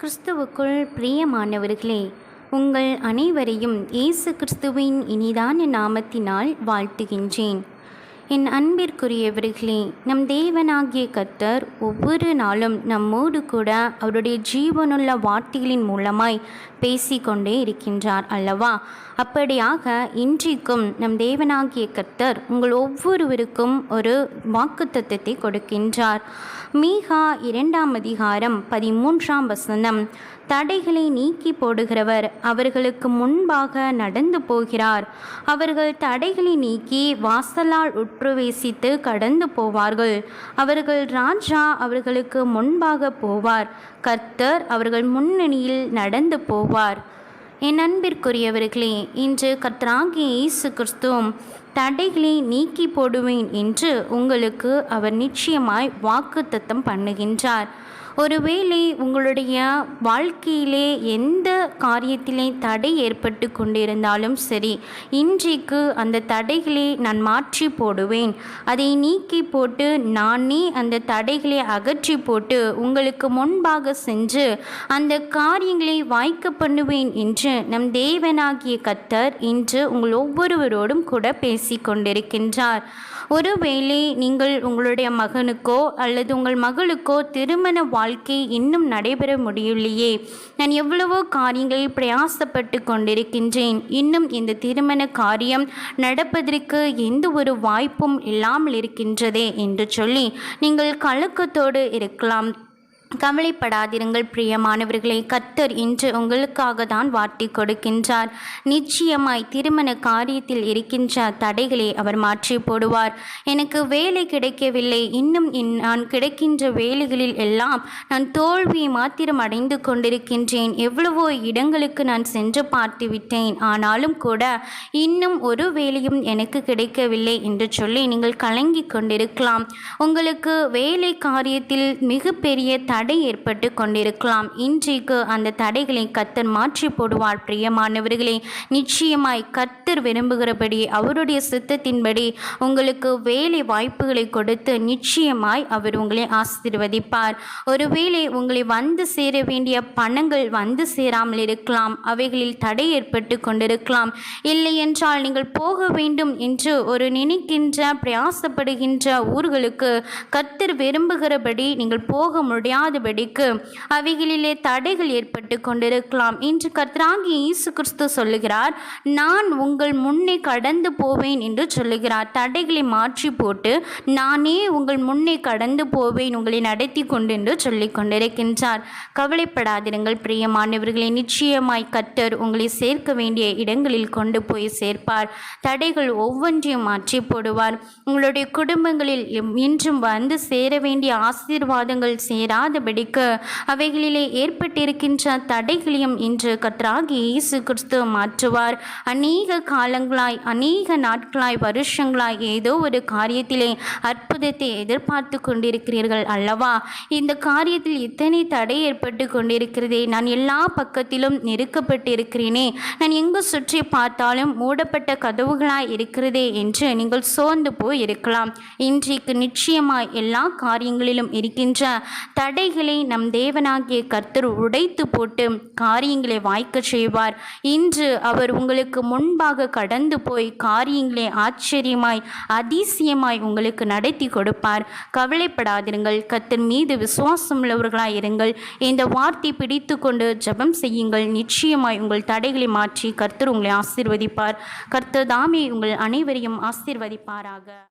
கிறிஸ்துவுக்குள் பிரியமானவர்களே, உங்கள் அனைவரையும் இயேசு கிறிஸ்துவின் இனிதான நாமத்தினால் வாழ்த்துகின்றேன். என் அன்பிற்குரியவர்களே, நம் தேவனாகிய கர்த்தர் ஒவ்வொரு நாளும் நம்மோடு கூட அவருடைய ஜீவனுள்ள வார்த்தைகளின் மூலமாய் பேசிக்கொண்டே இருக்கின்றார் அல்லவா? அப்படியாக இன்றைக்கும் நம் தேவனாகிய கர்த்தர் உங்கள் ஒவ்வொருவருக்கும் ஒரு வாக்குத்தத்தத்தை கொடுக்கின்றார். மீகா 2ஆம் அதிகாரம் 13ஆம் வசனம், தடைகளை நீக்கி போடுகிறவர் அவர்களுக்கு முன்பாக நடந்து போகிறார். அவர்கள் தடைகளை நீக்கி வாசலால் உட்பிரவேசித்து கடந்து போவார்கள். அவர்கள் ராஜா அவர்களுக்கு முன்பாக போவார். கர்த்தர் அவர்கள் முன்னணியில் நடந்து போவார். என் அன்பிற்குரியவர்களே, இன்று கர்த்தராகிய இயேசு கிறிஸ்துவும் தடைகளை நீக்கி போடுவேன் என்று உங்களுக்கு அவர் நிச்சயமாய் வாக்குத்தத்தம் பண்ணுகின்றார். ஒருவேளை உங்களுடைய வாழ்க்கையிலே எந்த காரியத்திலே தடை ஏற்பட்டு கொண்டிருந்தாலும் சரி, இன்றைக்கு அந்த தடைகளை நான் மாற்றி போடுவேன், அதை நீக்கி போட்டு நானே அந்த தடைகளை அகற்றி போட்டு உங்களுக்கு முன்பாக சென்று அந்த காரியங்களை வாய்க்க பண்ணுவேன் என்று நம் தேவனாகிய கர்த்தர் இன்று உங்கள் ஒவ்வொருவரோடும் கூட பேசி கொண்டிருக்கின்றார். ஒருவேளை நீங்கள் உங்களுடைய மகனுக்கோ அல்லது உங்கள் மகளுக்கோ திருமண வாழ்க்கை இன்னும் நடைபெற முடியலையே, நான் எவ்வளவோ காரியங்களில் பிரயாசப்பட்டு கொண்டிருக்கின்றேன், இன்னும் இந்த திருமண காரியம் நடப்பதற்கு எந்த ஒரு வாய்ப்பும் இல்லாமல் இருக்கின்றதே என்று சொல்லி நீங்கள் கலக்கத்தோடு இருக்கலாம். கவலைப்படாதிருங்கள் பிரியமானவர்களே, கர்த்தர் இன்று உங்களுக்காக தான் வாட்டி கொடுக்கின்றார். நிச்சயமாய் திருமண காரியத்தில் இருக்கின்ற தடைகளை அவர் மாற்றி போடுவார். எனக்கு வேலை கிடைக்கவில்லை, இன்னும் நான் கிடைக்கின்ற வேலைகளில் எல்லாம் நான் தோல்வியை மாத்திரம் அடைந்து கொண்டிருக்கின்றேன், எவ்வளவோ இடங்களுக்கு நான் சென்று பார்த்து விட்டேன், ஆனாலும் கூட இன்னும் ஒரு வேலையும் எனக்கு கிடைக்கவில்லை என்று சொல்லி நீங்கள் கலங்கி கொண்டிருக்கலாம். உங்களுக்கு வேலை காரியத்தில் மிகப்பெரிய தடை ஏற்பட்டு கொண்டிருக்கலாம். இன்றைக்கு அந்த தடைகளை கர்த்தர் மாற்றி போடுவார். பிரியமானவர்களே, நிச்சயமாய் கர்த்தர் விரும்புகிறபடி அவருடைய சித்தத்தின்படி உங்களுக்கு வேலை வாய்ப்புகளை கொடுத்து நிச்சயமாய் அவர் உங்களை ஆசீர்வதிப்பார். ஒருவேளை உங்களை வந்து சேர வேண்டிய பணங்கள் வந்து சேராமல் இருக்கலாம், அவைகளில் தடை ஏற்பட்டு கொண்டிருக்கலாம். இல்லை என்றால் நீங்கள் போக வேண்டும் என்று ஒரு நினைக்கின்ற பிரயாசப்படுகின்ற ஊர்களுக்கு கர்த்தர் விரும்புகிறபடி நீங்கள் போக முடியாதபடிக்கு அவைகளிலே தடைகள் ஏற்பட்டு கொண்டிருக்கலாம். இன்று கர்த்தராகிய இயேசு கிறிஸ்து சொல்லுகிறார், நான் உங்கள் முன்னே கடந்து போவேன் என்று சொல்லுகிறார். தடைகளை மாற்றி போட்டு நானே உங்கள் முன்னே கடந்து போவேன், உங்களை நடத்தி கொண்டு என்று சொல்லிக் கொண்டிருக்கின்றார். கவலைப்படாதிருங்கள் பிரியமானவர்களை, நிச்சயமாய் கர்த்தர் உங்களை சேர்க்க வேண்டிய இடங்களில் கொண்டு போய் சேர்ப்பார். தடைகள் ஒவ்வொன்றையும் மாற்றி போடுவார். உங்களுடைய குடும்பங்களில் இன்றும் வந்து சேர வேண்டிய ஆசீர்வாதங்கள் சேராதபடிக்கு அவைகளிலே ஏற்பட்டிருக்கின்ற தடைகளையும் இன்று கர்த்தராகிய இயேசு கிறிஸ்து மாற்றுவார். அநேக காலங்களாய், அநேக நாட்களாய், வருஷங்களாய் ஏதோ ஒரு காரியத்திலே அற்புதத்தை எதிர்பார்த்து கொண்டிருக்கிறீர்கள் அல்லவா? இந்த காரியத்தில் இத்தனை தடை ஏற்பட்டு கொண்டிருக்கிறதே, நான் எல்லா பக்கத்திலும் நெருக்கப்பட்டு இருக்கிறேனே, நான் எங்கு சுற்றி பார்த்தாலும் மூடப்பட்ட கதவுகளாய் இருக்கிறதே என்று நீங்கள் சோர்ந்து போய் இருக்கலாம். இன்றைக்கு நிச்சயமாய் எல்லா காரியங்களிலும் இருக்கின்ற தடைகளை நம் தேவனாகிய கர்த்தர் உடைத்து போட்டு காரியங்களை வாய்க்க செய்வார். இன்று அவர் உங்களுக்கு முன்பாக கடந்து போய் காரியங்களை ஆச்சரியமாய் அதிசயமாய் உங்களுக்கு நடத்தி கொடுப்பார். கவலைப்படாதிருங்கள், கர்த்தர் மீது விசுவாசம் உள்ளவர்களாய் இருங்கள். இந்த வார்த்தை பிடித்து கொண்டு ஜெபம் செய்யுங்கள். நிச்சயமாய் உங்கள் தடைகளை மாற்றி கர்த்தர் உங்களை ஆசீர்வதிப்பார். கர்த்தர் தாமே உங்கள் அனைவரையும் ஆசீர்வதிப்பாராக.